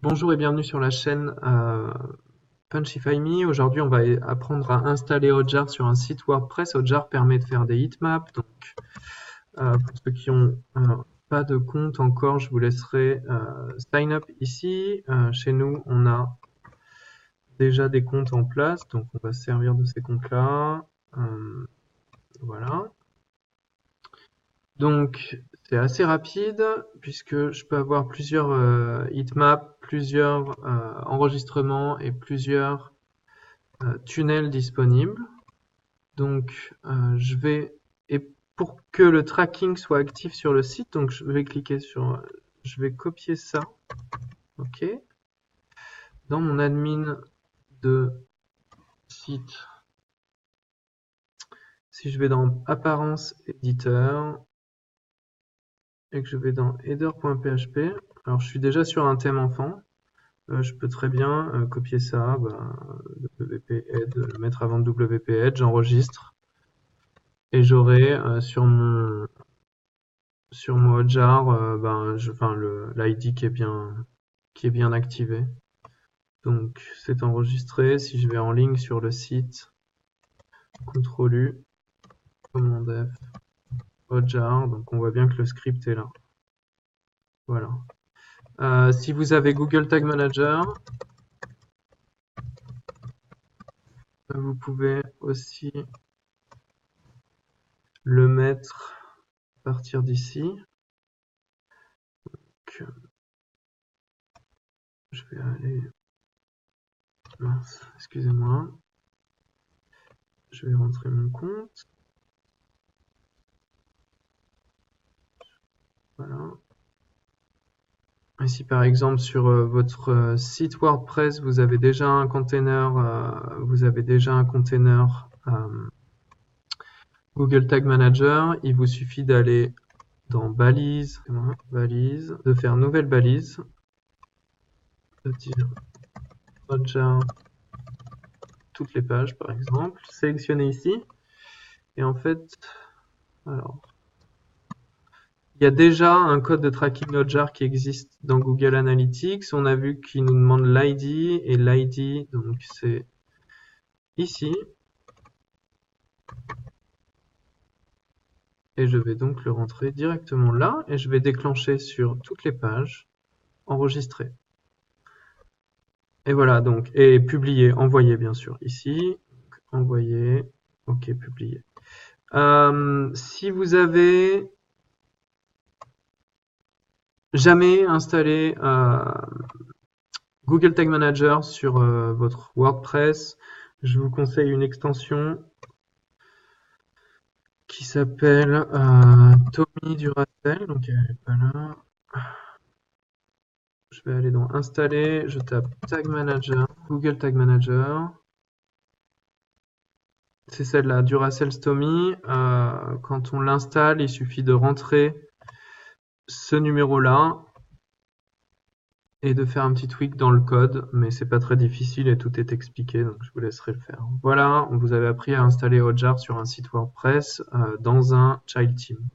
Bonjour et bienvenue sur la chaîne Punchify Me. Aujourd'hui, on va apprendre à installer Hotjar sur un site WordPress. Hotjar permet de faire des heatmaps. Donc, pour ceux qui n'ont pas de compte encore, je vous laisserai sign up ici. Chez nous, on a déjà des comptes en place, donc on va se servir de ces comptes-là. Voilà. Donc, c'est assez rapide puisque je peux avoir plusieurs heatmaps, plusieurs enregistrements et plusieurs tunnels disponibles. Donc, et pour que le tracking soit actif sur le site, donc je vais je vais copier ça, ok, dans mon admin de site. Si je vais dans Apparence Éditeur et que je vais dans header.php, alors je suis déjà sur un thème enfant. Je peux très bien copier ça, wp-add, le mettre avant de wp-add, j'enregistre et j'aurai sur mon Hotjar l'ID qui est bien activé. Donc c'est enregistré. Si je vais en ligne sur le site, CTRL U, commande F, Hotjar, donc on voit bien que le script est là. Voilà. Si vous avez Google Tag Manager, vous pouvez aussi le mettre à partir d'ici. Je vais aller... Mince, excusez-moi. Je vais rentrer mon compte. Voilà. Et si par exemple sur votre site WordPress, vous avez déjà un container, Google Tag Manager, il vous suffit d'aller dans Balises, de faire Nouvelle balise, de dire Hotjar toutes les pages par exemple, sélectionner ici, et en fait, alors, il y a déjà un code de tracking Hotjar qui existe dans Google Analytics. On a vu qu'il nous demande l'ID, et l'ID, donc c'est ici. Et je vais donc le rentrer directement là, et je vais déclencher sur toutes les pages, enregistrer. Et voilà, donc, et publier, envoyer bien sûr, ici, envoyer, ok, publier. Si vous avez jamais installé Google Tag Manager sur votre WordPress, je vous conseille une extension qui s'appelle Tommy Duracell, donc elle n'est pas là. Je vais aller dans Installer, je tape Tag Manager, Google Tag Manager. C'est celle-là, Duracell Tommy. Quand on l'installe, il suffit de rentrer ce numéro-là et de faire un petit tweak dans le code, mais c'est pas très difficile et tout est expliqué, donc je vous laisserai le faire. Voilà, on vous avait appris à installer Hotjar sur un site WordPress dans un child theme.